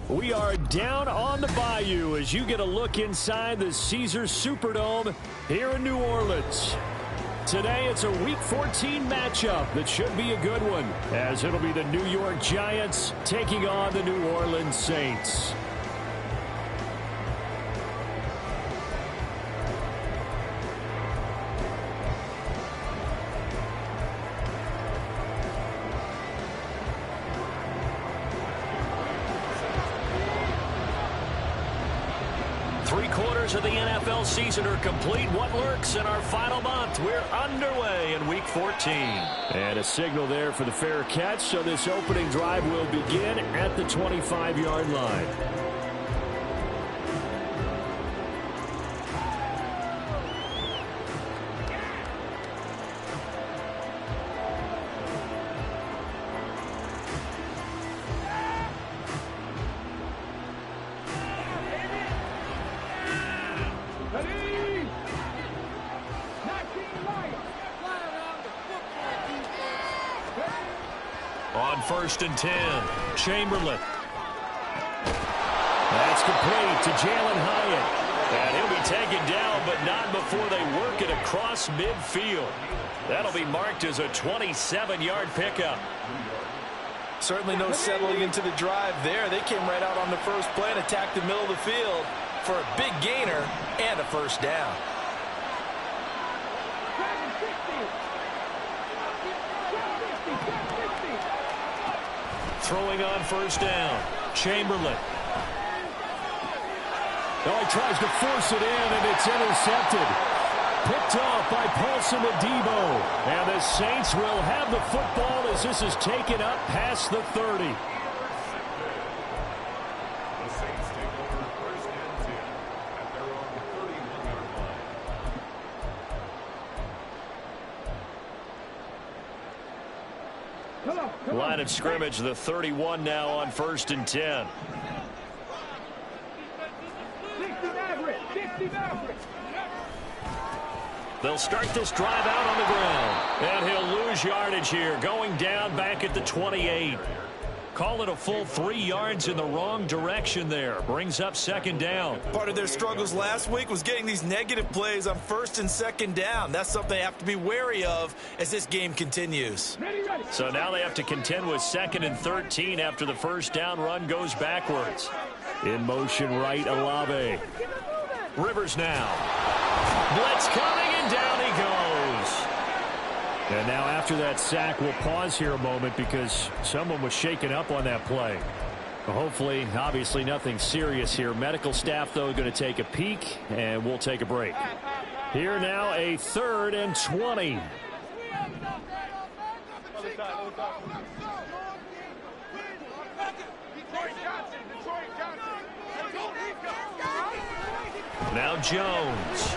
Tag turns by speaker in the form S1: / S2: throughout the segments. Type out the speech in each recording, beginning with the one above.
S1: We are down on the bayou as you get a look inside the Caesars Superdome here in New Orleans. Today it's a Week 14 matchup that should be a good one, as it'll be the New York Giants taking on the New Orleans Saints. Three-quarters of the NFL season are complete. What lurks in our final month? We're underway in Week 14. And a signal there for the fair catch, so this opening drive will begin at the 25-yard line. On 1st and 10, Chamberlain. That's complete to Jalen Hyatt. And he'll be taken down, but not before they work it across midfield. That'll be marked as a 27-yard pickup.
S2: Certainly no settling into the drive there. They came right out on the first play and attacked the middle of the field for a big gainer and a first down.
S1: Throwing on 1st down, Chamberlain. Oh, he tries to force it in, and it's intercepted. Picked off by Paulson Adebo. And the Saints will have the football as this is taken up past the 30.
S3: The Saints take over 1st and 10 at their own 31-yard line.
S1: Line of scrimmage, the 31 now on 1st and 10. They'll start this drive out on the ground. And he'll lose yardage here, going down back at the 28. Call it a full 3 yards in the wrong direction there. Brings up 2nd down.
S2: Part of their struggles last week was getting these negative plays on 1st and 2nd down. That's something they have to be wary of as this game continues.
S1: So now they have to contend with 2nd and 13 after the 1st down run goes backwards. In motion right, Olave. Rivers now. Blitz coming, and down he goes. And now after that sack, we'll pause here a moment because someone was shaken up on that play. Hopefully, obviously nothing serious here. Medical staff, though, going to take a peek, and we'll take a break. Here now, a 3rd and 20. Now Jones.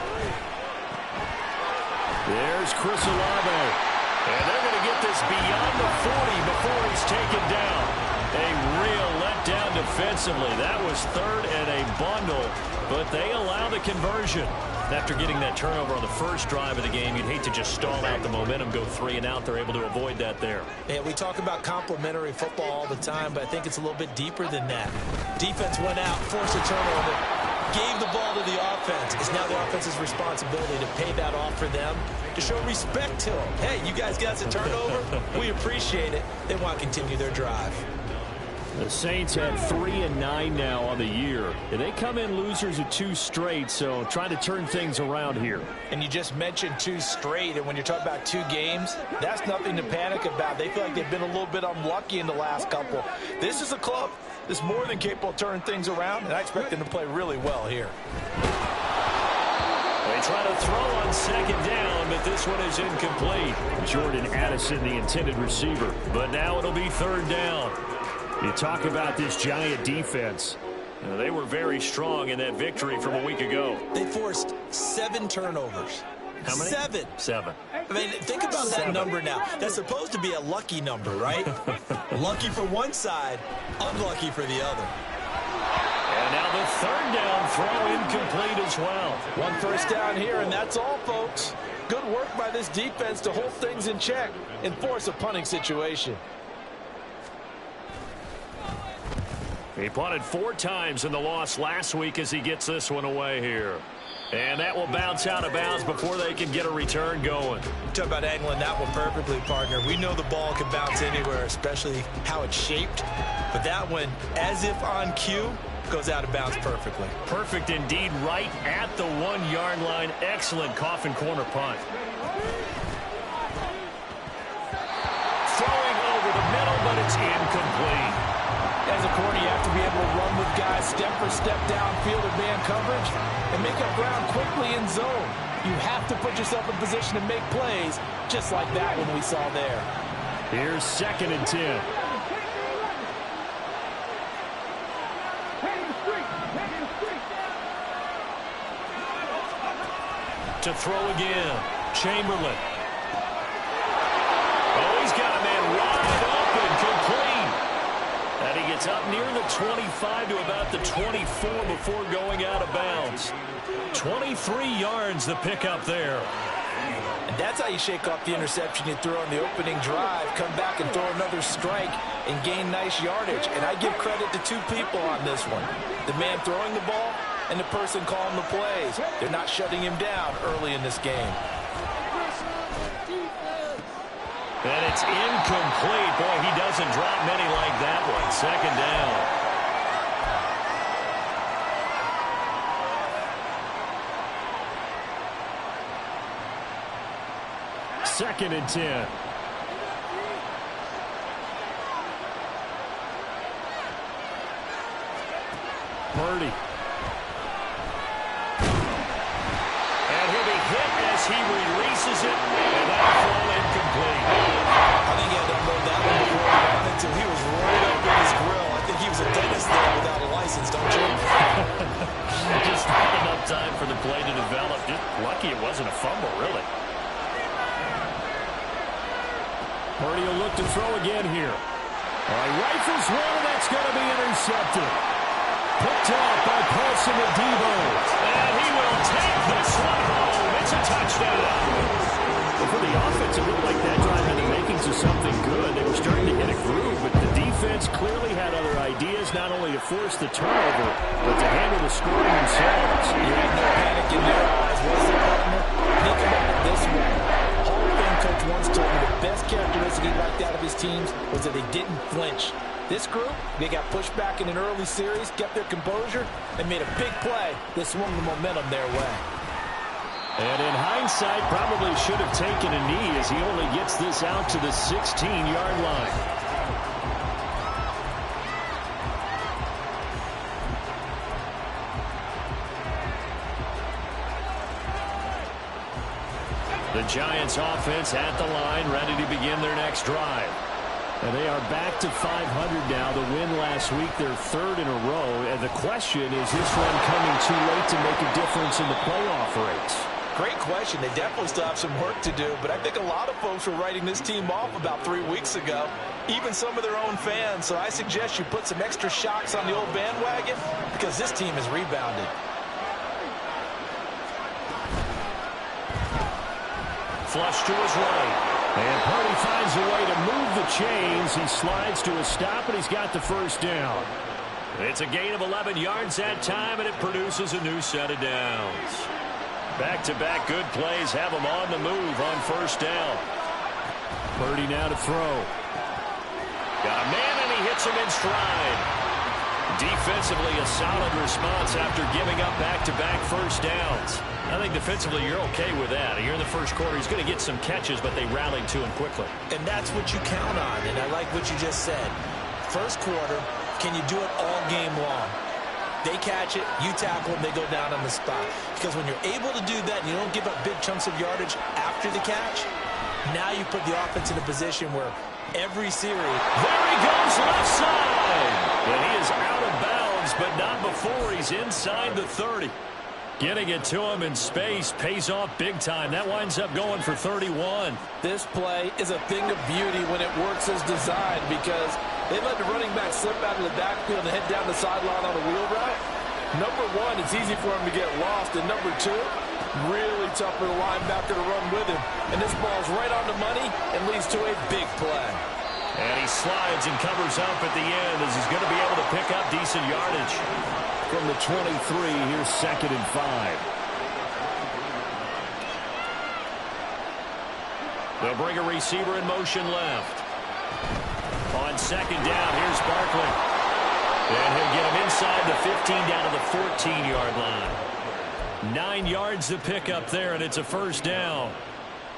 S1: There's Chris Olave. And they're going to get this beyond the 40 before he's taken down. A real letdown defensively. That was 3rd and a bundle, but they allow the conversion. After getting that turnover on the first drive of the game, you'd hate to just stall out the momentum, go 3 and out. They're able to avoid that there.
S2: And we talk about complementary football all the time, but I think it's a little bit deeper than that. Defense went out, forced a turnover, gave the ball to the offense. It's now the offense's responsibility to pay that off for them, to show respect to them. Hey, you guys got a turnover? We appreciate it. They want to continue their drive.
S1: The Saints have 3-9 now on the year. And they come in losers of 2 straight, so trying to turn things around here.
S2: And you just mentioned 2 straight, and when you're talking about 2 games, that's nothing to panic about. They feel like they've been a little bit unlucky in the last couple. This is a club that's more than capable of turning things around, and I expect them to play really well here.
S1: They try to throw on second down, but this one is incomplete. Jordan Addison, the intended receiver. But now it'll be third down. You talk about this Giant defense. They were very strong in that victory from a week ago.
S2: They forced 7 turnovers.
S1: How many?
S2: 7.
S1: 7.
S2: I mean, think about that number now. That's supposed to be a lucky number, right? Lucky for one side, unlucky for the other.
S1: And now the third down throw incomplete as well.
S4: 1 first down here, and that's all, folks. Good work by this defense to hold things in check and force a punting situation.
S1: He punted 4 times in the loss last week as he gets this one away here. And that will bounce out of bounds before they can get a return going.
S2: Talk about angling that one perfectly, partner. We know the ball can bounce anywhere, especially how it's shaped. But that one, as if on cue, goes out of bounds perfectly.
S1: Perfect indeed, right at the 1-yard line. Excellent coffin corner punt. Throwing over the middle, but it's incomplete.
S4: As a corner, you have to be able to run with guys step for step downfield in man coverage and make up ground quickly in zone. You have to put yourself in position to make plays, just like that one we saw there.
S1: Here's 2nd and 10. To throw again, Chamberlain. Oh, he's got a man wide open, complete. And he gets up near the 25 to about the 24 before going out of bounds. 23 yards the pickup there.
S2: And that's how you shake off the interception you throw on the opening drive, come back and throw another strike and gain nice yardage. And I give credit to 2 people on this one. The man throwing the ball and the person calling the plays. They're not shutting him down early in this game.
S1: And it's incomplete. Boy, he doesn't drop many like that one. 2nd down. 2nd and 10. Purdy. And he'll be hit as he releases it. And that throw incomplete.
S2: I think he had to unload that one before he wanted to. He was rolled up in his grill. I think he was a dentist there without a license, don't you?
S1: Just not enough time for the play to develop. Just lucky it wasn't a fumble, really. Purdy will look to throw again here. All right, rifles one, and that's going to be intercepted. Picked off by Paulson Adebo. And he will take this one home. It's a touchdown. Well, for the offense, it looked like that drive had the makings of something good. They were starting to hit a groove, but the defense clearly had other ideas, not only to force the turnover, but to handle the scoring themselves.
S2: You had no panic in their eyes, was there, partner? Think about it this way. Hall of Fame coach once told me the best characteristic he liked out of his teams was that they didn't flinch. This group, they got pushed back in an early series, kept their composure, and made a big play that swung the momentum their way.
S1: And in hindsight, probably should have taken a knee as he only gets this out to the 16-yard line. The Giants offense at the line, ready to begin their next drive. And they are back to 500 now. The win last week, their 3rd in a row. And the question is this one coming too late to make a difference in the playoff race?
S2: Great question. They definitely still have some work to do, but I think a lot of folks were writing this team off about 3 weeks ago, even some of their own fans. So I suggest you put some extra shocks on the old bandwagon because this team has rebounded.
S1: Flush to his right. And Purdy finds a way to move the chains. He slides to a stop, and he's got the first down. It's a gain of 11 yards that time, and it produces a new set of downs. Back-to-back good plays have him on the move on first down. Purdy now to throw. Got a man, and he hits him in stride. Defensively, a solid response after giving up back-to-back first downs. I think defensively you're okay with that. Here in the first quarter, he's going to get some catches, but they rallied to him quickly.
S2: And that's what you count on, and I like what you just said. First quarter, can you do it all game long? They catch it, you tackle them, they go down on the spot. Because when you're able to do that and you don't give up big chunks of yardage after the catch, now you put the offense in a position where every series...
S1: There he goes left side. And he is out of bounds, but not before he's inside the 30. Getting it to him in space pays off big time. That winds up going for 31.
S4: This play is a thing of beauty when it works as designed because they let the running back slip out of the backfield and head down the sideline on a wheel route. Number one, it's easy for him to get lost. And number two, really tough for the linebacker to run with him. And this ball's right on the money and leads to a big play.
S1: And he slides and covers up at the end as he's going to be able to pick up decent yardage. From the 23, here's 2nd and 5. They'll bring a receiver in motion left. On 2nd down, here's Barkley. And he'll get him inside the 15 down to the 14-yard line. 9 yards to pick up there, and it's a 1st down.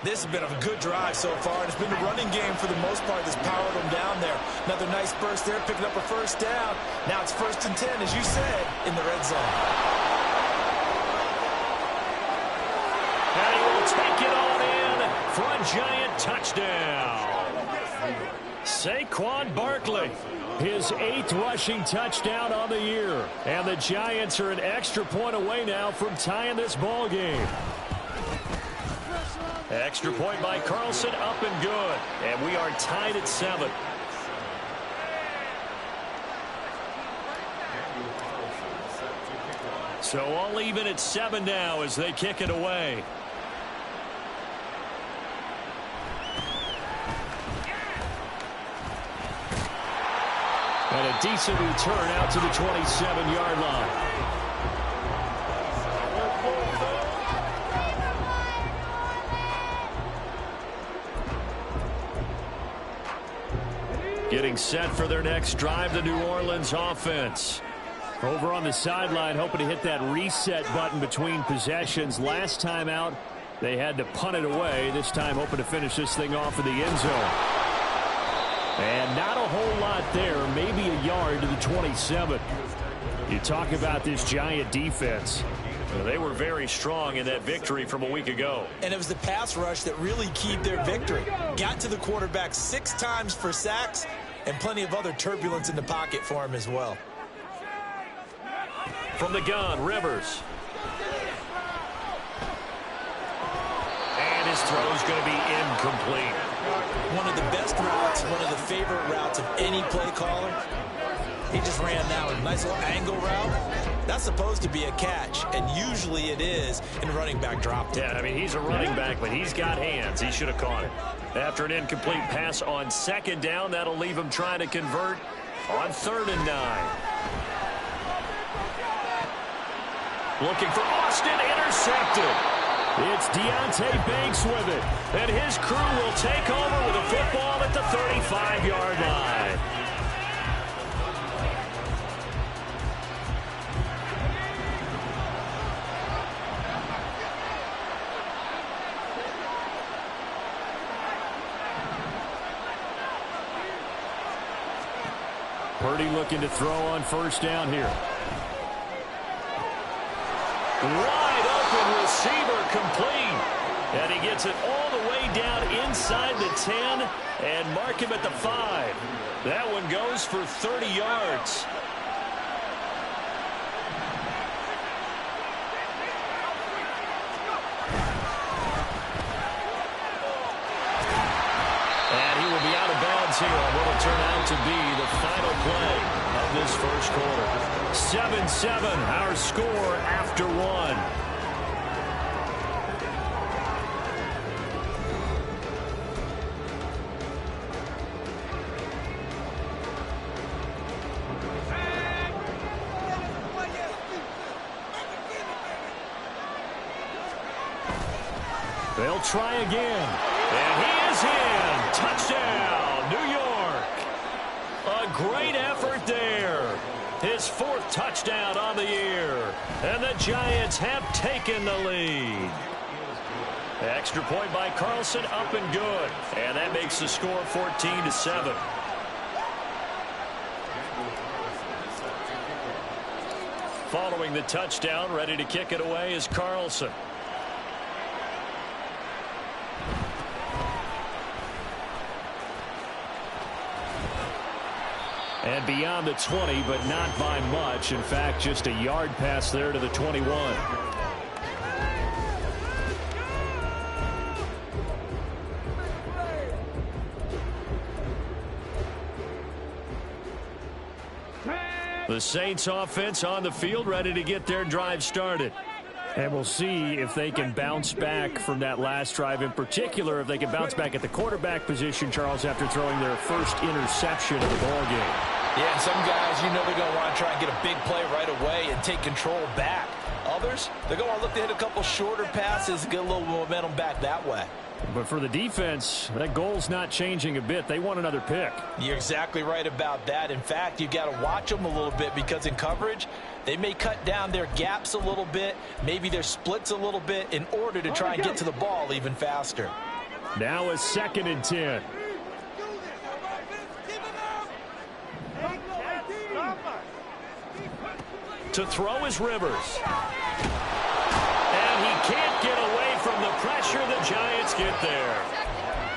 S2: This has been a good drive so far, and it's been the running game for the most part that's powered them down there. Another nice burst there, picking up a 1st down. Now it's 1st and 10, as you said, in the red zone.
S1: And he will take it on in for a giant touchdown. Saquon Barkley, his 8th rushing touchdown on the year. And the Giants are an extra point away now from tying this ball game. Extra point by Carlson, up and good. And we are tied at 7. So all even at 7 now as they kick it away. And a decent return out to the 27-yard line. Getting set for their next drive, the New Orleans offense. Over on the sideline, hoping to hit that reset button between possessions. Last time out, they had to punt it away. This time, hoping to finish this thing off in the end zone. And not a whole lot there, maybe a yard to the 27. You talk about this Giant defense. They were very strong in that victory from a week ago.
S2: And it was the pass rush that really keyed their victory. Got to the quarterback 6 times for sacks and plenty of other turbulence in the pocket for him as well.
S1: From the gun, Rivers. And his throw's going to be incomplete.
S2: One of the best routes, one of the favorite routes of any play caller. He just ran that one. Nice little angle route. That's supposed to be a catch, and usually it is, and running back dropped it.
S1: Yeah, I mean, he's a running back, but he's got hands. He should have caught it. After an incomplete pass on 2nd down, that'll leave him trying to convert on 3rd and 9. Looking for Austin, intercepted. It's Deonte Banks with it, and his crew will take over with a football at the 35-yard line. Purdy looking to throw on 1st down here. Wide open receiver, complete. And he gets it all the way down inside the 10 and mark him at the 5. That one goes for 30 yards. And he will be out of bounds here on what will turn out to be the final play of this 1st quarter. 7-7, our score after 1. They'll try again. And he is in. Touchdown, New York. A great effort there. His 4th touchdown on the year. And the Giants have taken the lead. Extra point by Carlson, up and good. And that makes the score 14-7. Following the touchdown, ready to kick it away is Carlson. And beyond the 20, but not by much. In fact, just a yard pass there to the 21. The Saints offense on the field, ready to get their drive started. And we'll see if they can bounce back from that last drive, in particular if they can bounce back at the quarterback position, Charles, after throwing their first interception of the ballgame.
S4: Yeah, and some guys, you know they're going to want to try and get a big play right away and take control back. Others, they're going to look to hit a couple shorter passes and get a little momentum back that way.
S1: But for the defense, that goal's not changing a bit. They want another pick.
S4: You're exactly right about that. In fact, you got to watch them a little bit because in coverage, they may cut down their gaps a little bit, maybe their splits a little bit in order to try and get to the ball even faster.
S1: Now a 2nd and 10. To throw is Rivers. And he can't get away from the pressure. The Giants get there.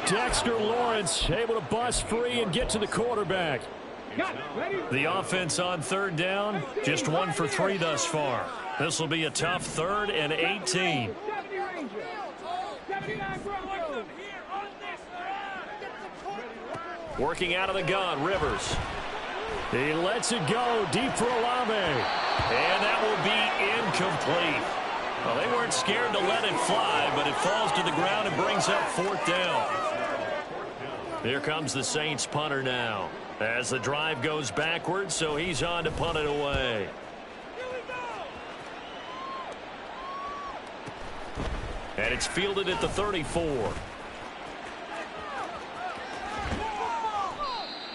S1: Dexter Lawrence able to bust free and get to the quarterback. The offense on 3rd down, just 1 for 3 thus far. This will be a tough 3rd and 18. Working out of the gun, Rivers. He lets it go deep for Olave. And that will be incomplete. Well, they weren't scared to let it fly, but it falls to the ground and brings up 4th down. Here comes the Saints punter now. As the drive goes backwards, so he's on to punt it away. And it's fielded at the 34.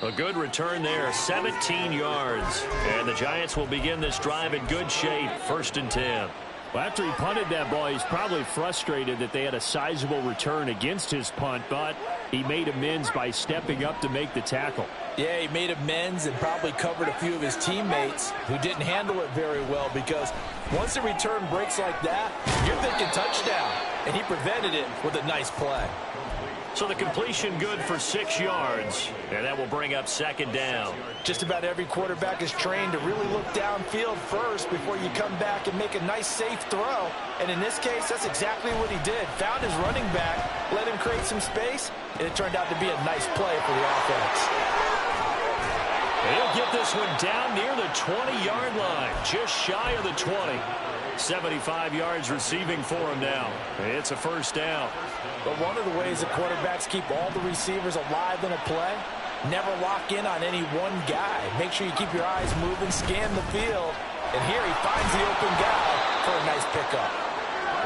S1: A good return there, 17 yards. And the Giants will begin this drive in good shape, 1st and 10. Well, after he punted that ball, he's probably frustrated that they had a sizable return against his punt, but he made amends by stepping up to make the tackle.
S4: Yeah, he made amends and probably covered a few of his teammates who didn't handle it very well, because once the return breaks like that, you're thinking touchdown, and he prevented it with a nice play.
S1: So the completion good for 6 yards, and that will bring up 2nd down.
S4: Just about every quarterback is trained to really look downfield first before you come back and make a nice, safe throw. And in this case, that's exactly what he did. Found his running back, let him create some space, and it turned out to be a nice play for the offense.
S1: He'll get this one down near the 20-yard line, just shy of the 20. 75 yards receiving for him now. It's a 1st down.
S4: But one of the ways that quarterbacks keep all the receivers alive in a play, never lock in on any one guy. Make sure you keep your eyes moving, scan the field, and here he finds the open guy for a nice pickup.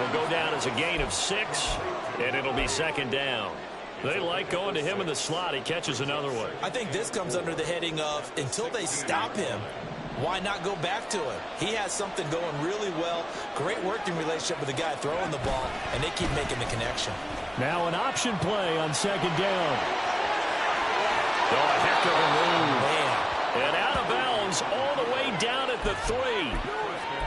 S1: Will go down as a gain of 6, and it'll be 2nd down. They like going to him in the slot. He catches another one.
S2: I think this comes under the heading of, until they stop him, why not go back to him? He has something going really well. Great working relationship with the guy throwing the ball, and they keep making the connection.
S1: Now an option play on 2nd down. Oh, a heck of a move.
S2: Man.
S1: And out of bounds all the way down at the 3.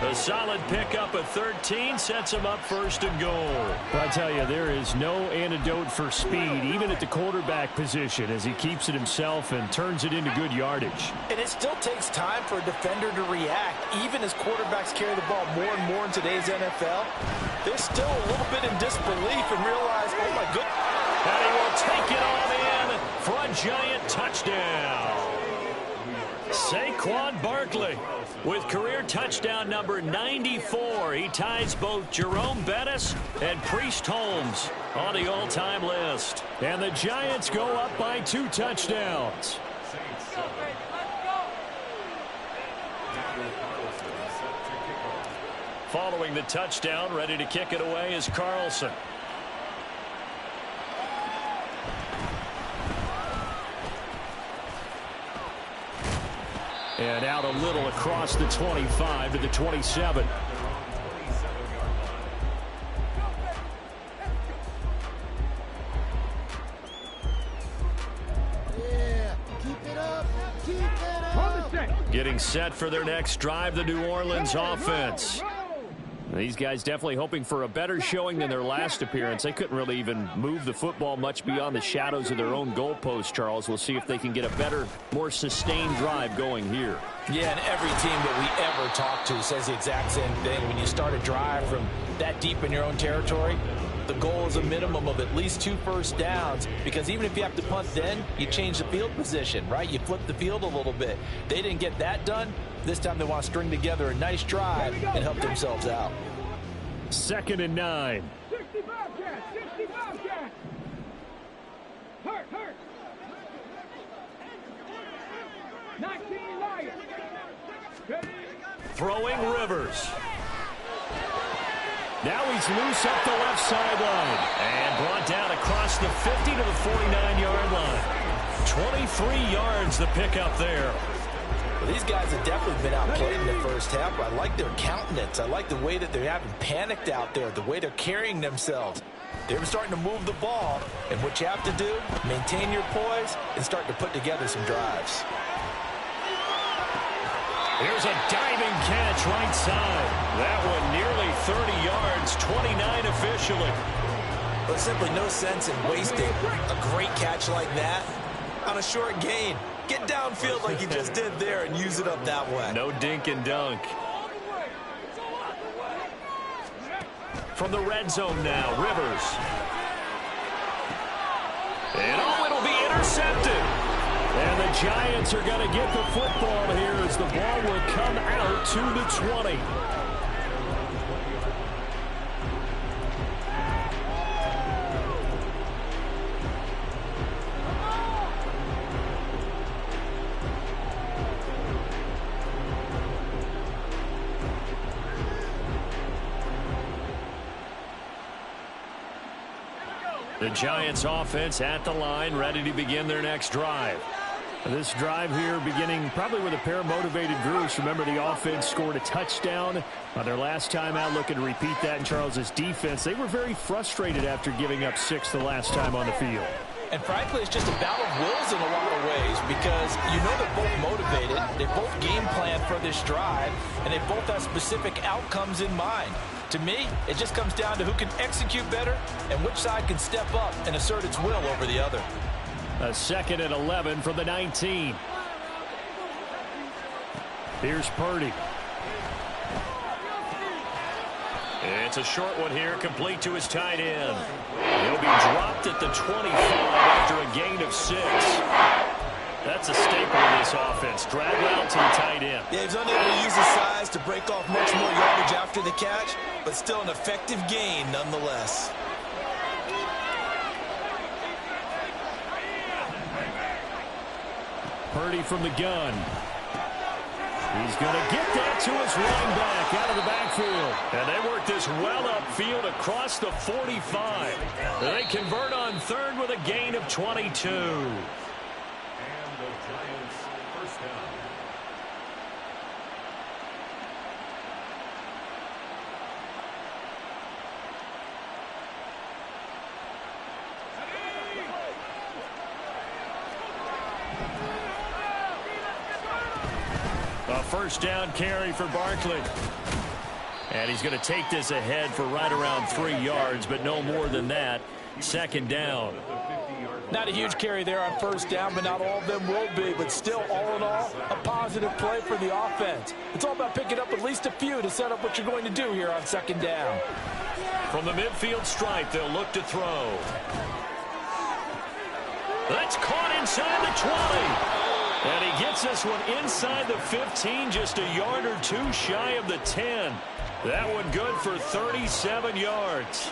S1: A solid pickup at 13 sets him up 1st and goal. But I tell you, there is no antidote for speed, even at the quarterback position, as he keeps it himself and turns it into good yardage.
S4: And it still takes time for a defender to react, even as quarterbacks carry the ball more and more in today's NFL. They're still a little bit in disbelief and realize, oh my goodness.
S1: And he will take it on in for a Giant touchdown. Saquon Barkley with career touchdown number 94. He ties both Jerome Bettis and Priest Holmes on the all-time list. And the Giants go up by 2 touchdowns. Following the touchdown, ready to kick it away is Carlson. And out a little across the 25 to the 27.
S5: Yeah, keep it up, keep it up.
S1: Getting set for their next drive, the New Orleans offense. These guys definitely hoping for a better showing than their last appearance. They couldn't really even move the football much beyond the shadows of their own goalpost, Charles. We'll see if they can get a better, more sustained drive going here.
S4: Yeah, and every team that we ever talk to says the exact same thing. When you start a drive from that deep in your own territory, the goal is a minimum of at least 2 first downs, because even if you have to punt then, you change the field position, right? You flip the field a little bit. They didn't get that done. This time they want to string together a nice drive and help themselves out.
S1: 2nd and 9.
S5: 65 cat, 65 cat. Hurt. 19 Lions.
S1: Throwing Rivers. Now he's loose up the left sideline and brought down across the 50 to the 49-yard line. 23 yards the pickup there.
S2: Well, these guys have definitely been outplayed in the first half. I like their countenance. I like the way that they haven't panicked out there, the way they're carrying themselves. They're starting to move the ball, and what you have to do, maintain your poise and start to put together some drives.
S1: Here's a diving catch right side. That one nearly 30 yards, 29 officially.
S2: There's simply no sense in wasting a great catch like that on a short gain. Get downfield like you just did there and use it up that way.
S1: No dink and dunk. From the red zone now, Rivers. And it'll be intercepted. And the Giants are going to get the football here as the ball will come out to the 20. The Giants offense at the line, ready to begin their next drive. This drive here beginning probably with a pair of motivated groups. Remember, the offense scored a touchdown on their last time out, looking to repeat that in Charles's defense. They were very frustrated after giving up 6 the last time on the field.
S4: And frankly, it's just a battle of wills in a lot of ways, because you know they're both motivated, they both game plan for this drive, and they both have specific outcomes in mind. To me, it just comes down to who can execute better and which side can step up and assert its will over the other.
S1: A 2nd and 11 from the 19. Here's Purdy. It's a short one here, complete to his tight end. He'll be dropped at the 25 after a gain of 6. That's a staple in this offense. Drag route to the tight end.
S2: Yeah, he's unable to use his size to break off much more yardage after the catch, but still an effective gain nonetheless.
S1: Purdy from the gun. He's going to get that to his running back out of the backfield. And they work this well upfield across the 45. They convert on 3rd with a gain of 22.
S3: And the Giants first down.
S1: A first down carry for Barkley. And he's going to take this ahead for right around 3 yards, but no more than that. 2nd down.
S4: Not a huge carry there on first down, but not all of them will be. But still, all in all, a positive play for the offense. It's all about picking up at least a few to set up what you're going to do here on 2nd down.
S1: From the midfield stripe, they'll look to throw. That's caught inside the 20. And he gets this one inside the 15, just a yard or 2 shy of the 10. That one good for 37 yards.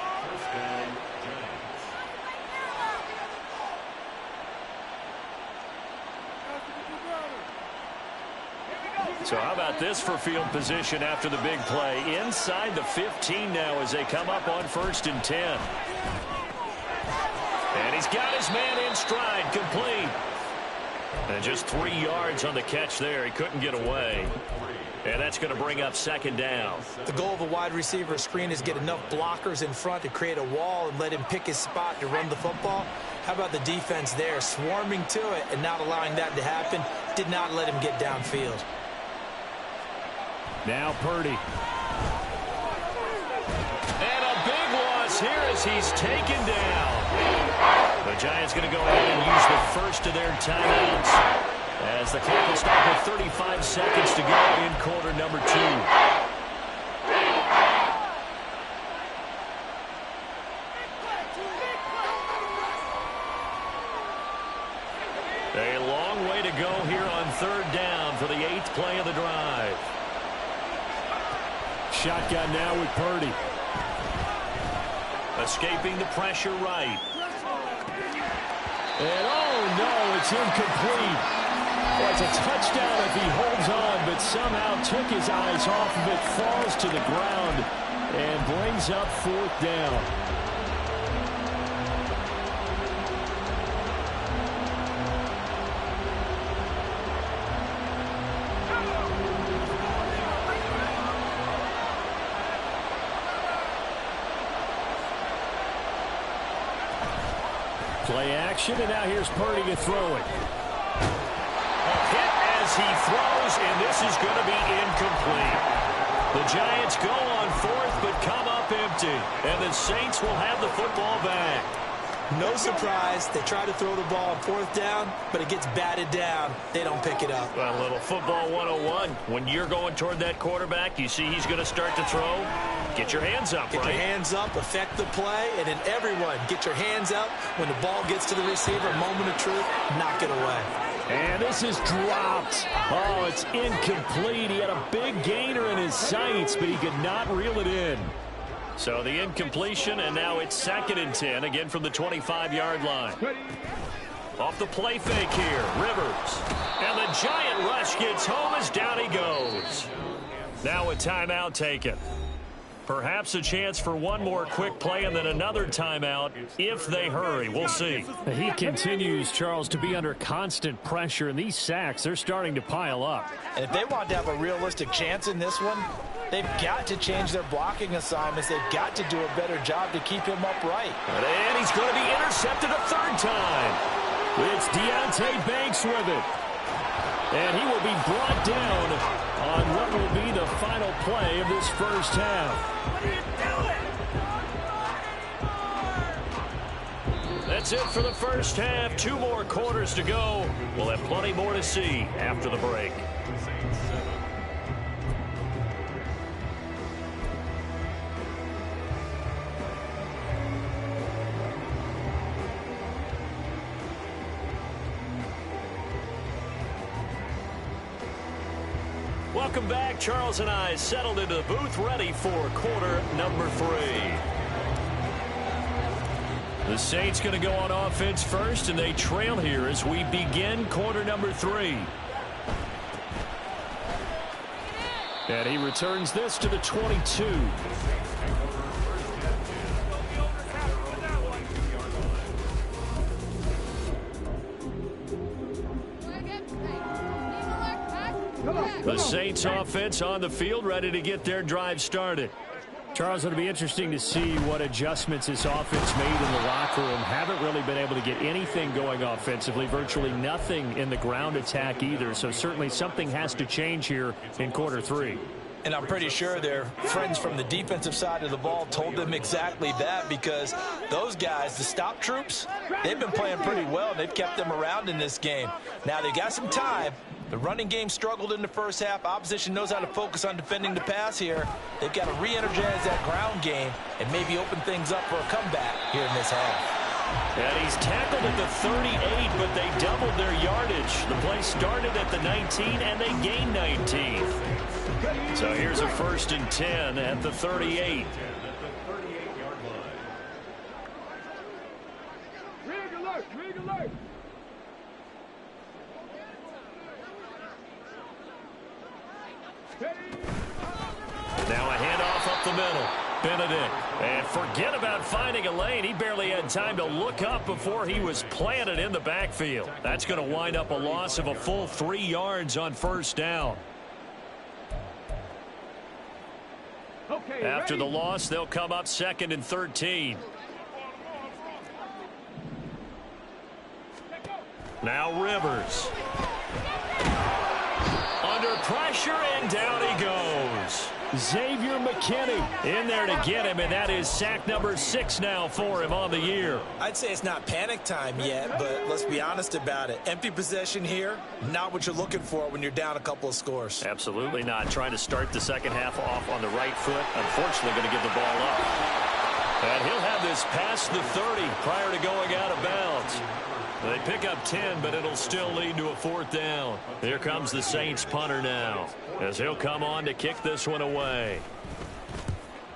S1: So how about this for field position after the big play? Inside the 15 now as they come up on 1st and 10. And he's got his man in stride, complete. And just 3 yards on the catch there. He couldn't get away. And that's going to bring up 2nd down.
S2: The goal of a wide receiver screen is get enough blockers in front to create a wall and let him pick his spot to run the football. How about the defense there, swarming to it and not allowing that to happen? Did not let him get downfield.
S1: Now Purdy. And a big loss here as he's taken down. The Giants going to go ahead and use the first of their timeouts as the clock will stop with 35 seconds to go in quarter number 2. A long way to go here on 3rd down for the 8th play of the drive. Shotgun now with Purdy. Escaping the pressure right. And oh no, it's incomplete. Well, it's a touchdown if he holds on, but somehow took his eyes off of it, falls to the ground, and brings up 4th down. Play action, and now here's Purdy to throw it. A hit as he throws, and this is going to be incomplete. The Giants go on 4th, but come up empty, and the Saints will have the football back.
S2: No surprise, they try to throw the ball on 4th down, but it gets batted down. They don't pick it up.
S1: Well, a little football 101. When you're going toward that quarterback, you see he's going to start to throw. Get your hands up,
S2: Get your hands up, affect the play, and then everyone get your hands up. When the ball gets to the receiver, moment of truth, knock it away.
S1: And this is dropped. Oh, it's incomplete. He had a big gainer in his sights, but he could not reel it in. So the incompletion, and now it's 2nd and 10, again from the 25-yard line. Off the play fake here, Rivers. And the giant rush gets home as down he goes. Now a timeout taken. Perhaps a chance for one more quick play and then another timeout if they hurry. We'll see. He continues, Charles, to be under constant pressure, and these sacks, they're starting to pile up.
S4: And if they want to have a realistic chance in this one, they've got to change their blocking assignments. They've got to do a better job to keep him upright.
S1: And he's going to be intercepted a 3rd time. It's Deontay Banks with it. And he will be brought down on what will be the final play of this first half. That's it for the first half. 2 more quarters to go. We'll have plenty more to see after the break. Welcome back. Charles and I settled into the booth, ready for quarter number 3. The Saints going to go on offense first, and they trail here as we begin quarter number 3. And he returns this to the 22. The Saints offense on the field, ready to get their drive started. Charles, it'll be interesting to see what adjustments this offense made in the locker room. Haven't really been able to get anything going offensively, virtually nothing in the ground attack either. So certainly something has to change here in quarter 3.
S4: And I'm pretty sure their friends from the defensive side of the ball told them exactly that, because those guys, the stop troops, they've been playing pretty well. They've kept them around in this game. Now they got some time. The running game struggled in the first half. Opposition knows how to focus on defending the pass here. They've got to re-energize that ground game and maybe open things up for a comeback here in this half.
S1: And he's tackled at the 38, but they doubled their yardage. The play started at the 19, and they gained 19. So here's a 1st and 10 at the 38.
S5: Rig alert!
S1: Now a handoff up the middle. Benedict. And forget about finding a lane. He barely had time to look up before he was planted in the backfield. That's going to wind up a loss of a full 3 yards on 1st down.
S5: Okay,
S1: After the loss, they'll come up 2nd and 13. Now Rivers. Under pressure, and down he goes. Xavier McKinney in there to get him, and that is sack number 6 now for him on the year.
S2: I'd say it's not panic time yet, but let's be honest about it. Empty possession here, not what you're looking for when you're down a couple of scores.
S1: Absolutely not. Trying to start the second half off on the right foot. Unfortunately, going to give the ball up. And he'll have this past the 30 prior to going out of bounds. They pick up 10, but it'll still lead to a 4th down. Here comes the Saints punter now, as he'll come on to kick this one away.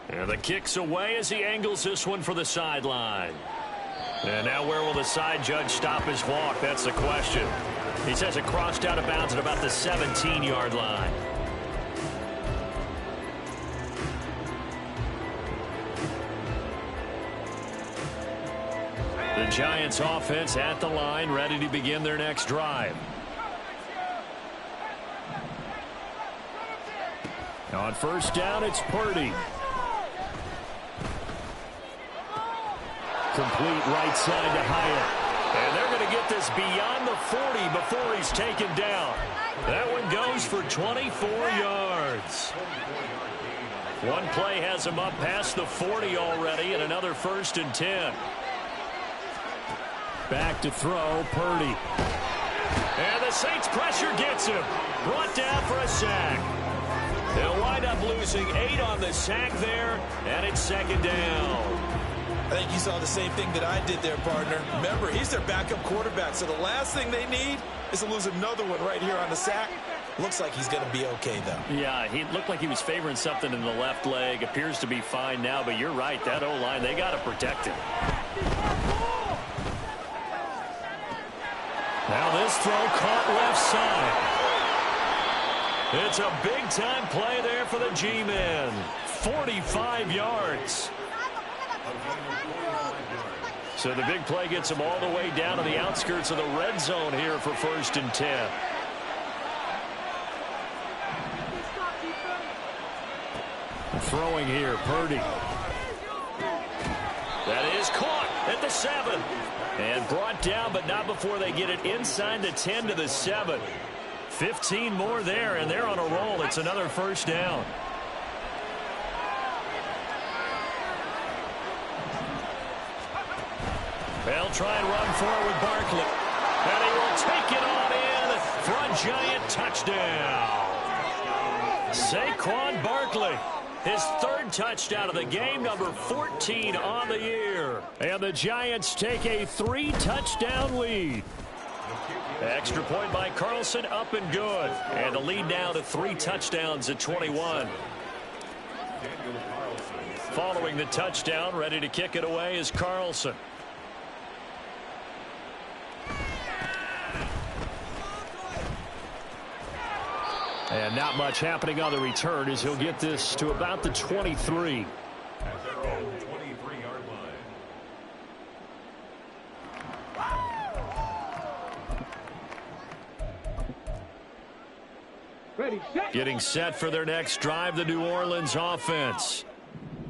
S1: And the kick's away as he angles this one for the sideline. And now where will the side judge stop his walk? That's the question. He says it crossed out of bounds at about the 17-yard line. The Giants offense at the line, ready to begin their next drive. On first down, it's Purdy. Complete right side to Hyatt. And they're going to get this beyond the 40 before he's taken down. That one goes for 24 yards. One play has him up past the 40 already, and another 1st and 10. Back to throw, Purdy. And the Saints pressure gets him. Brought down for a sack. They'll wind up losing 8 on the sack there, and it's 2nd down.
S2: I think you saw the same thing that I did there, partner. Remember, he's their backup quarterback, so the last thing they need is to lose another one right here on the sack. Looks like he's going to be okay, though.
S1: Yeah, he looked like he was favoring something in the left leg. Appears to be fine now, but you're right. That O-line, they got to protect him. Now this throw caught left side. It's a big-time play there for the G-men. 45 yards. So the big play gets him all the way down to the outskirts of the red zone here for 1st and 10. Throwing here, Purdy. That is caught at the 7. And brought down, but not before they get it inside the 10 to the 7. 15 more there, and they're on a roll. It's another 1st down. They'll try and run forward with Barkley. And he will take it on in for a Giant touchdown. Saquon Barkley. His 3rd touchdown of the game, number 14 on the year. And the Giants take a 3-touchdown lead. Extra point by Carlson, up and good. And the lead now to 3 touchdowns at 21. Following the touchdown, ready to kick it away is Carlson. And not much happening on the return as he'll get this to about the 23.
S3: At their own 23-yard line.
S5: Ready, set.
S1: Getting set for their next drive, the New Orleans offense.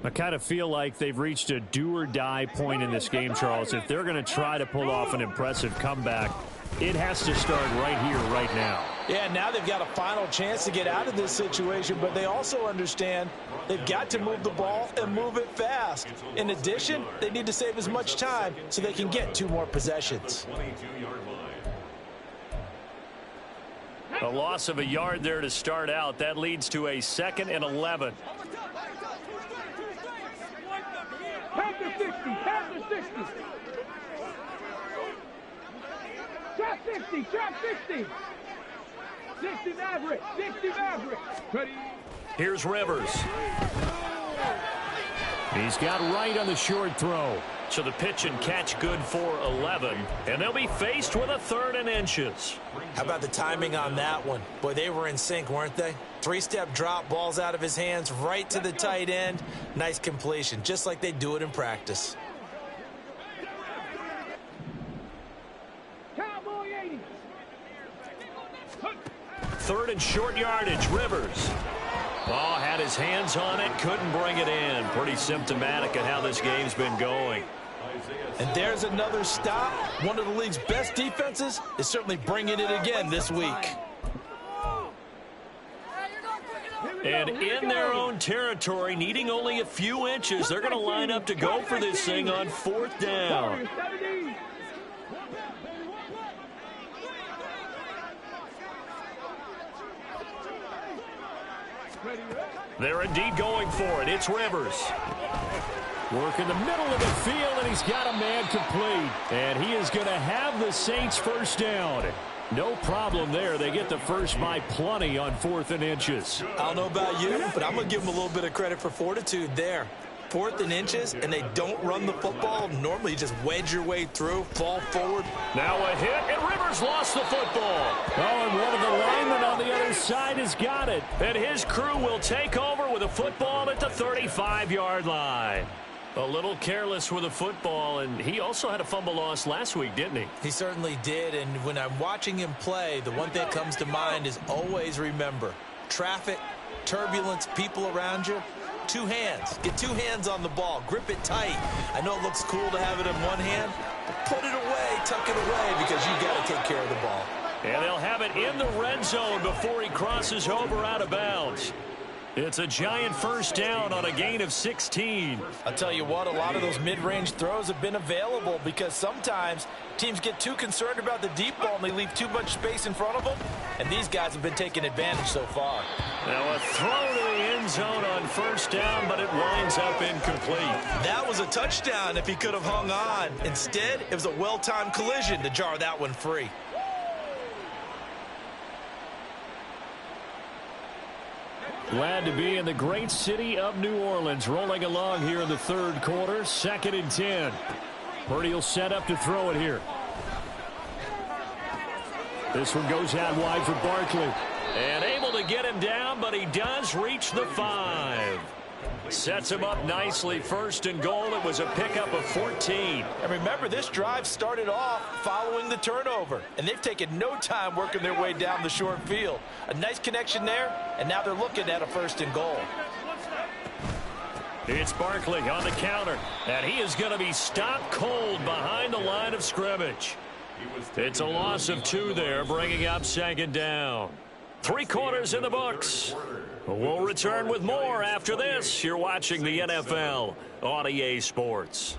S1: I kind of feel like they've reached a do-or-die point in this game, Charles. If they're going to try to pull off an impressive comeback, it has to start right here, right now.
S4: Yeah, now they've got a final chance to get out of this situation, but they also understand they've got to move the ball and move it fast. In addition, they need to save as much time so they can get 2 more possessions.
S3: 22-yard line.
S1: A loss of a yard there to start out. That leads to a 2nd and 11.
S5: Panther 60, Panther 60. Trap 60, trap 60. 60 Maverick, 60 Maverick. Ready.
S1: Here's Rivers. He's got right on the short throw. So the pitch and catch good for 11. And they'll be faced with a 3rd and inches.
S2: How about the timing on that one? Boy, they were in sync, weren't they? 3-step drop, balls out of his hands, right to the tight end. Nice completion, just like they do it in practice.
S5: Cowboy 80.
S1: 3rd and short yardage, Rivers. Oh, had his hands on it, couldn't bring it in. Pretty symptomatic of how this game's been going.
S4: And there's another stop. One of the league's best defenses is certainly bringing it again this week.
S5: Here we
S1: And in their own territory, needing only a few inches, they're going to line up to go for this thing on 4th down. They're indeed going for it. It's Rivers. Work in the middle of the field, and he's got a man complete. And he is going to have the Saints first down. No problem there. They get the first by plenty on 4th and inches.
S2: I don't know about you, but I'm going to give them a little bit of credit for fortitude there. 4th and inches, and they don't run the football. Normally, you just wedge your way through, fall forward.
S1: Now a hit, and Rivers lost the football. Oh, and one of the linemen on the other side has got it. And his crew will take over with a football at the 35-yard line. A little careless with the football, and he also had a fumble loss last week, didn't he?
S2: He certainly did, and when I'm watching him play, the one thing that comes to mind is always remember, traffic, turbulence, people around you, 2 hands. Get 2 hands on the ball. Grip it tight. I know it looks cool to have it in one hand, but put it away, tuck it away, because you got to take care of the ball.
S1: And they'll have it in the red zone before he crosses over out of bounds. It's a giant first down on a gain of 16.
S4: I'll tell you what, a lot of those mid-range throws have been available because sometimes teams get too concerned about the deep ball and they leave too much space in front of them, and these guys have been taking advantage so far.
S1: Now a throw to the end zone on first down, but it winds up incomplete.
S2: That was a touchdown if he could have hung on. Instead, it was a well-timed collision to jar that one free.
S1: Glad to be in the great city of New Orleans, rolling along here in the 3rd quarter, 2nd and 10. Purdy will set up to throw it here. This one goes out wide for Barkley. And able to get him down, but he does reach the 5. Sets him up nicely. 1st and goal. It was a pickup of 14.
S4: And remember, this drive started off following the turnover, and they've taken no time working their way down the short field. A nice connection there, and now they're looking at a 1st and goal.
S1: It's Barkley on the counter, and he is going to be stopped cold behind the line of scrimmage. It's a loss of 2 there, bringing up 2nd down. 3 quarters in the books. We'll return with more after this. You're watching the NFL on EA Sports.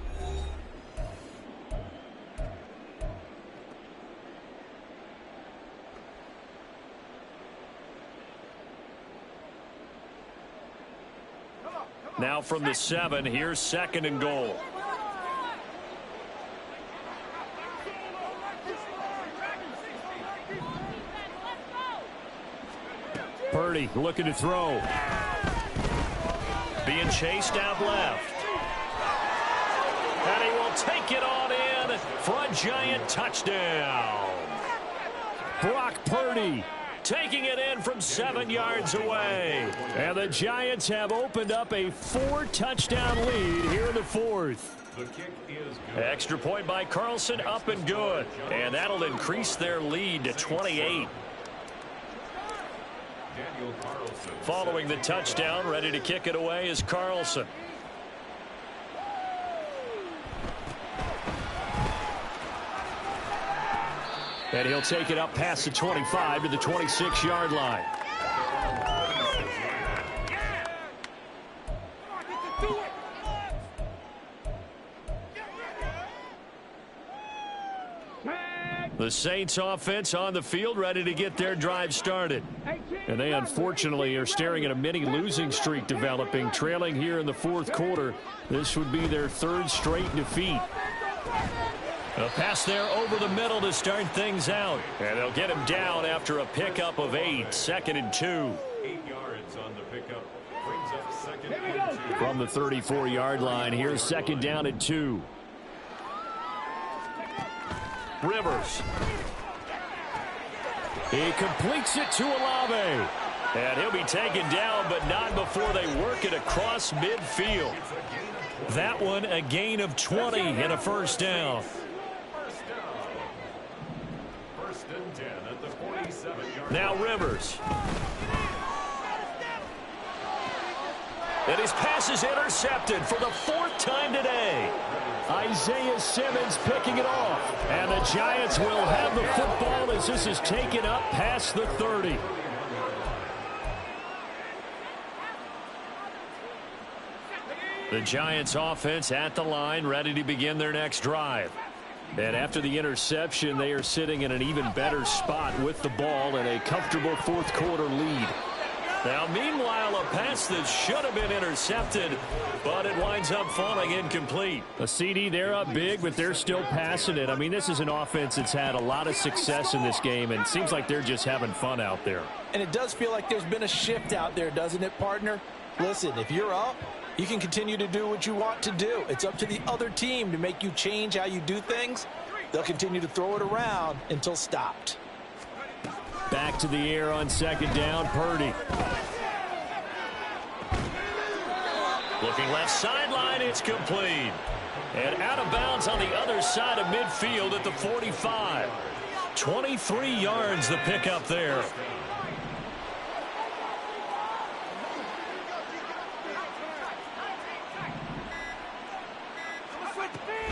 S1: Now from the 7, here's 2nd and goal. Purdy looking to throw. Being chased out left. And he will take it on in for a giant touchdown. Brock Purdy taking it in from 7 yards away. And the Giants have opened up a 4-touchdown lead here in the 4th.
S3: The kick is good.
S1: Extra point by Carlson, up and good. And that'll increase their lead to 28. Following the touchdown, ready to kick it away is Carlson. And he'll take it up past the 25 to the 26-yard line. The Saints offense on the field, ready to get their drive started. And they unfortunately are staring at a mini losing streak developing, trailing here in the 4th quarter. This would be their 3rd straight defeat. A pass there over the middle to start things out. And they'll get him down after a pickup of 8, 2nd and 2.
S3: 8 yards on the pickup. Brings up 2nd and 2.
S1: From the 34-yard line, here's 2nd down and 2. Rivers. He completes it to Olave. And he'll be taken down, but not before they work it across midfield. That one a gain of 20 and a 1st down.
S3: 1st and 10 at the 47-yard line.
S1: Now Rivers. And his pass is intercepted for the 4th time today. Isaiah Simmons picking it off. And the Giants will have the football as this is taken up past the 30. The Giants offense at the line, ready to begin their next drive. And after the interception, they are sitting in an even better spot with the ball and a comfortable fourth quarter lead. Now, meanwhile, a pass that should have been intercepted, but it winds up falling incomplete. A CD, they're up big, but they're still passing it. I mean, this is an offense that's had a lot of success in this game, and it seems like they're just having fun out there.
S4: And it does feel like there's been a shift out there, doesn't it, partner? Listen, if you're up, you can continue to do what you want to do. It's up to the other team to make you change how you do things. They'll continue to throw it around until stopped.
S1: Back to the air on second down, Purdy. Looking left sideline, it's complete. And out of bounds on the other side of midfield at the 45. 23 yards the pickup there.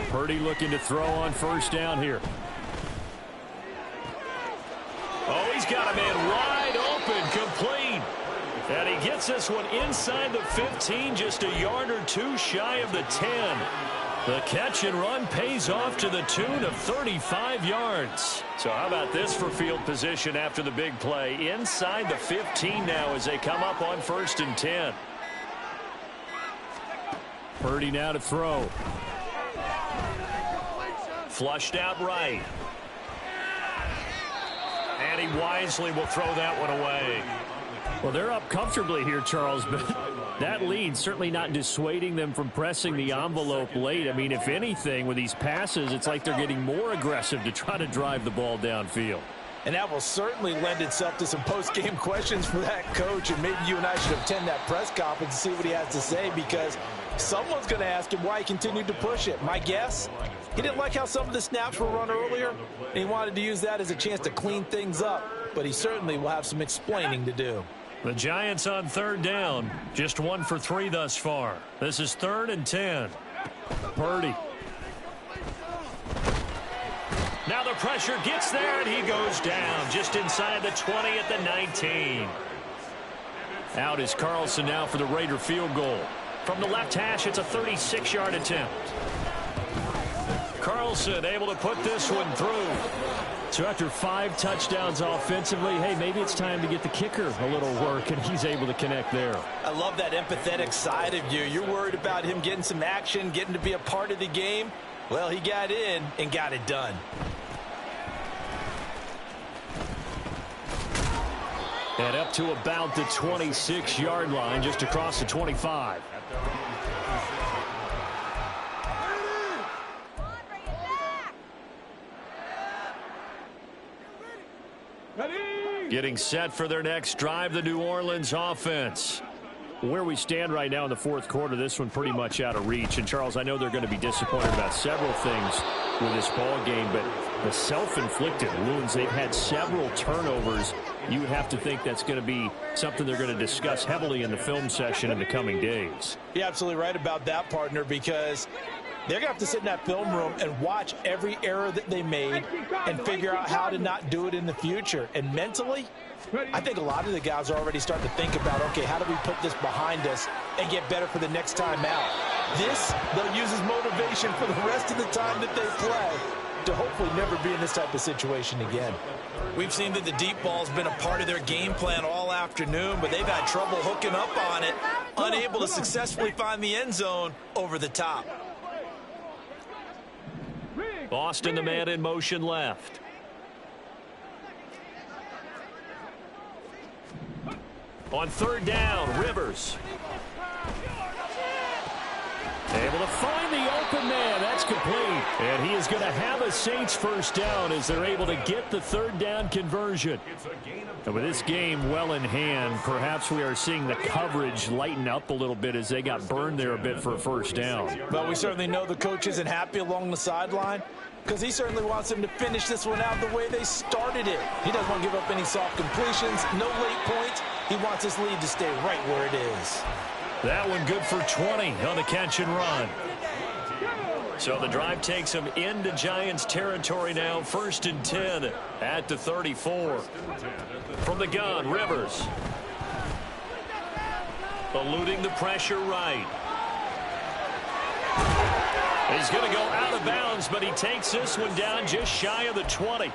S1: Purdy looking to throw on first down here. Oh, he's got a man wide open, complete. And he gets this one inside the 15, just a yard or two shy of the 10. The catch and run pays off to the tune of 35 yards. So how about this for field position after the big play? Inside the 15 now as they come up on 1st and 10. Purdy now to throw. Flushed out right. And he wisely will throw that one away. Well, they're up comfortably here, Charles, but that lead certainly not dissuading them from pressing the envelope late. I mean, if anything, with these passes, it's like they're getting more aggressive to try to drive the ball downfield.
S4: And that will certainly lend itself to some post-game questions for that coach, and maybe you and I should attend that press conference and see what he has to say, because someone's going to ask him why he continued to push it. My guess, he didn't like how some of the snaps were run earlier, and he wanted to use that as a chance to clean things up, but he certainly will have some explaining to do.
S1: The Giants on third down, just 1 for 3 thus far. This is 3rd and 10. Purdy. Now the pressure gets there, and he goes down just inside the 20 at the 19. Out is Carlson now for the Raider field goal. From the left hash, it's a 36-yard attempt. Carlson able to put this one through. So after 5 touchdowns offensively, hey, maybe it's time to get the kicker a little work, and he's able to connect there.
S4: I love that empathetic side of you. You're worried about him getting some action, getting to be a part of the game. Well, he got in and got it done.
S1: And up to about the 26-yard line, just across the 25. Getting set for their next drive, the New Orleans offense. Where we stand right now in the fourth quarter, this one pretty much out of reach. And, Charles, I know they're going to be disappointed about several things with this ball game, but the self-inflicted wounds, they've had several turnovers. You would have to think that's going to be something they're going to discuss heavily in the film session in the coming days.
S4: You're absolutely right about that, partner, because they're going to have to sit in that film room and watch every error that they made and figure out how to not do it in the future. And mentally, I think a lot of the guys are already starting to think about, okay, how do we put this behind us and get better for the next time out? This, they'll use as motivation for the rest of the time that they play to hopefully never be in this type of situation again. We've seen that the deep ball's been a part of their game plan all afternoon, but they've had trouble hooking up on it, unable to successfully find the end zone over the top.
S1: Boston, the man in motion left. On third down, Rivers. Able to find the open man. That's complete. And he is going to have a Saints first down as they're able to get the third down conversion. And with this game well in hand, perhaps we are seeing the coverage lighten up a little bit as they got burned there a bit for a first down.
S4: But we certainly know the coach isn't happy along the sideline, because he certainly wants them to finish this one out the way they started it. He doesn't want to give up any soft completions, no late points. He wants his lead to stay right where it is.
S1: That one good for 20 on the catch and run. So the drive takes them into Giants territory now. 1st and 10 at the 34. From the gun, Rivers. Eluding the pressure right. He's going to go out of bounds, but he takes this one down just shy of the 20.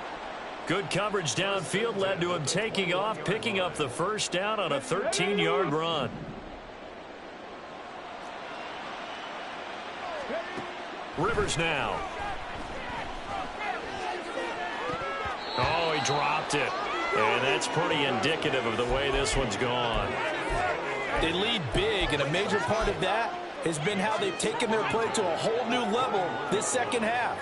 S1: Good coverage downfield led to him taking off, picking up the first down on a 13-yard run. Rivers now. Oh, he dropped it. And that's pretty indicative of the way this one's gone.
S4: They lead big, and a major part of that has been how they've taken their play to a whole new level this second half.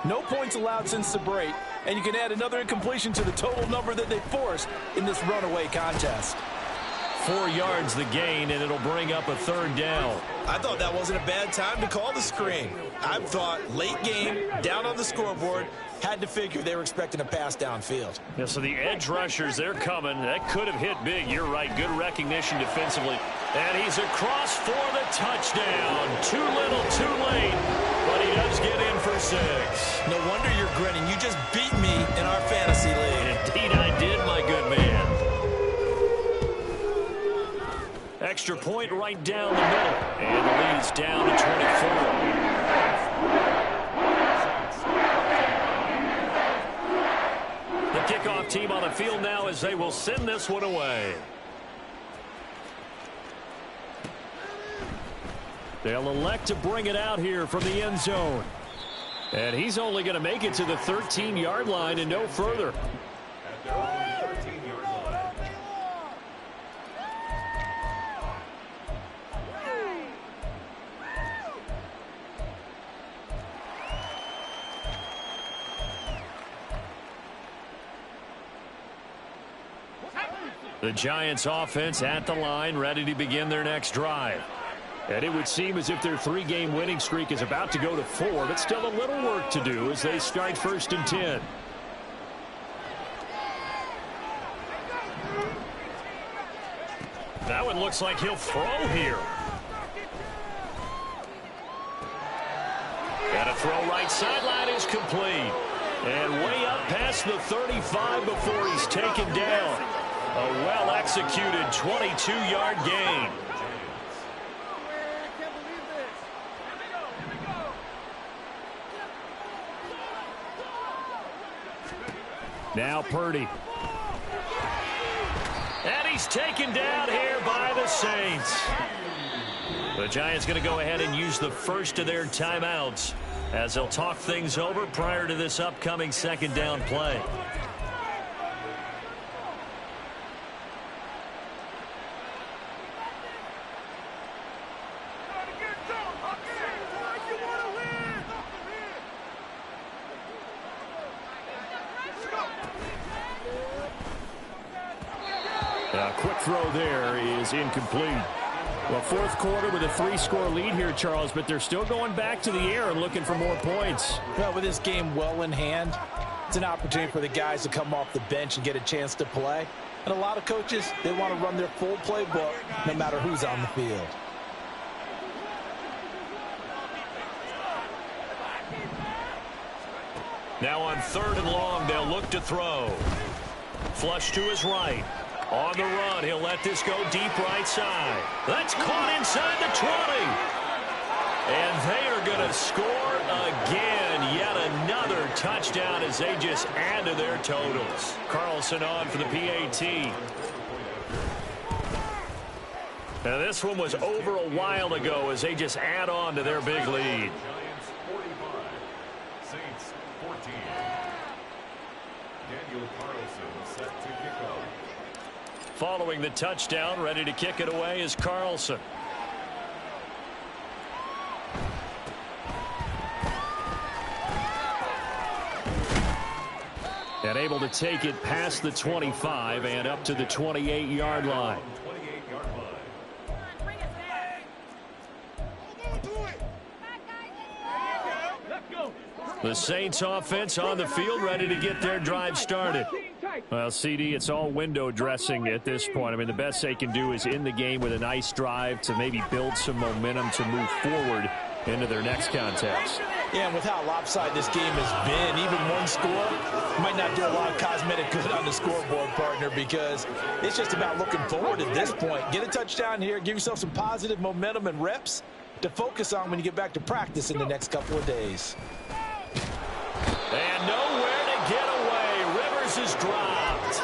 S4: No points allowed since the break, and you can add another incompletion to the total number that they forced in this runaway contest.
S1: 4 yards the gain, and it'll bring up a third down.
S2: I thought that wasn't a bad time to call the screen. I thought late game, down on the scoreboard, had to figure they were expecting a pass downfield.
S1: Yeah, so the edge rushers, they're coming. That could have hit big. You're right. Good recognition defensively. And he's across for the touchdown. Too little, too late. But he does get in for 6.
S2: No wonder you're grinning. You just beat me in our fantasy league.
S1: Indeed I did, my good man. Extra point right down the middle. And the lead is down to 24. The kickoff team on the field now as they will send this one away. They'll elect to bring it out here from the end zone. And he's only going to make it to the 13-yard line and no further.
S3: At their own 13-yard line.
S1: The Giants offense at the line, ready to begin their next drive. And it would seem as if their 3-game winning streak is about to go to 4, but still a little work to do as they start 1st and 10. That one looks like he'll throw here. And a throw right sideline is complete. And way up past the 35 before he's taken down. A well-executed 22-yard gain. Now Purdy. And he's taken down here by the Saints. The Giants going to go ahead and use the first of their timeouts as they'll talk things over prior to this upcoming second down play. A quick throw there is incomplete. Well, fourth quarter with a 3-score lead here, Charles, but they're still going back to the air and looking for more points.
S4: Well, with this game well in hand, it's an opportunity for the guys to come off the bench and get a chance to play. And a lot of coaches, they want to run their full playbook no matter who's on the field.
S1: Now on 3rd and long, they'll look to throw. Flush to his right. On the run, he'll let this go deep right side. That's caught inside the 20. And they are going to score again. Yet another touchdown as they just add to their totals. Carlson on for the PAT. Now this one was over a while ago as they just add on to their big lead.
S3: Giants 45, Saints 14. Daniel Carlson set to kick off.
S1: Following the touchdown, ready to kick it away is Carlson. And able to take it past the 25 and up to the 28-yard line.
S3: 28-yard line.
S1: The Saints offense on the field ready to get their drive started. Well, CD, it's all window dressing at this point. I mean, the best they can do is in the game with a nice drive to maybe build some momentum to move forward into their next contest.
S4: Yeah, and with how lopsided this game has been, even one score might not do a lot of cosmetic good on the scoreboard, partner, because it's just about looking forward at this point. Get a touchdown here, give yourself some positive momentum and reps to focus on when you get back to practice in the next couple of days.
S1: And nowhere to get away. Rivers is dropped.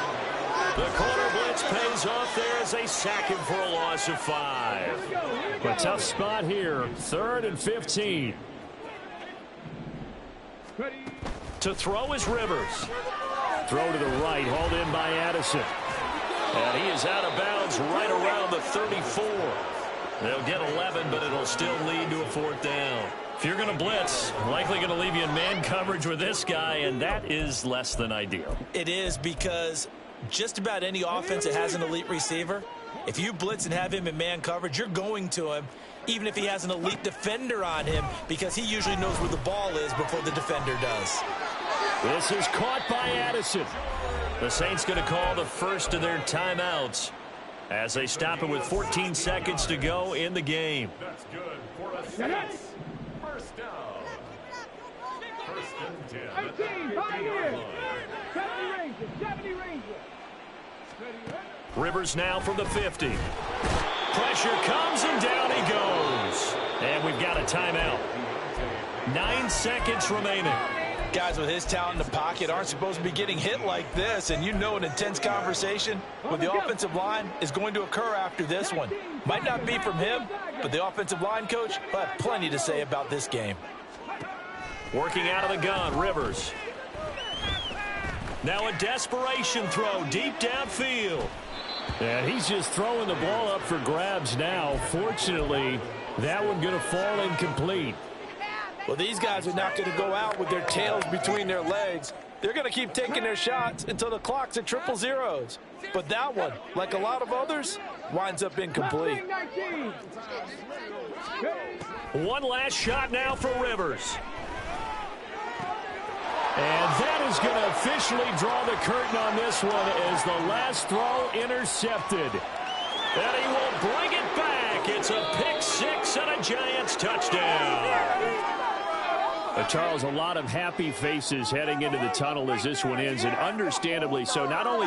S1: The corner blitz pays off there as they sack him for a loss of 5. A tough spot here. 3rd and 15. To throw is Rivers. Throw to the right, hauled in by Addison. And he is out of bounds right around the 34. They'll get 11, but it'll still lead to a 4th down. If you're going to blitz, likely going to leave you in man coverage with this guy, and that is less than ideal.
S2: It is, because just about any offense that has an elite receiver, if you blitz and have him in man coverage, you're going to him, even if he has an elite defender on him, because he usually knows where the ball is before the defender does.
S1: This is caught by Addison. The Saints going to call the first of their timeouts as they stop it with 14 seconds to go in the game.
S3: That's good for a Saints. First down. 1st and 10.
S5: 18, 5 here. 70 Rangers, 70 Rangers.
S1: Rivers now from the 50. Pressure comes and down he goes. And we've got a timeout. 9 seconds remaining.
S4: Guys with his talent in the pocket aren't supposed to be getting hit like this, and you know an intense conversation with the offensive line is going to occur after this one. Might not be from him, but the offensive line coach will have plenty to say about this game.
S1: Working out of the gun, Rivers. Now a desperation throw deep downfield. And he's just throwing the ball up for grabs now. Fortunately, that one going to fall incomplete.
S4: Well, these guys are not going to go out with their tails between their legs. They're going to keep taking their shots until the clock's at 000. But that one, like a lot of others, winds up incomplete.
S1: One last shot now for Rivers. And that is going to officially draw the curtain on this one as the last throw intercepted. And he will bring it back. It's a pick 6 and a Giants touchdown. Charles, a lot of happy faces heading into the tunnel as this one ends, and understandably so. Not only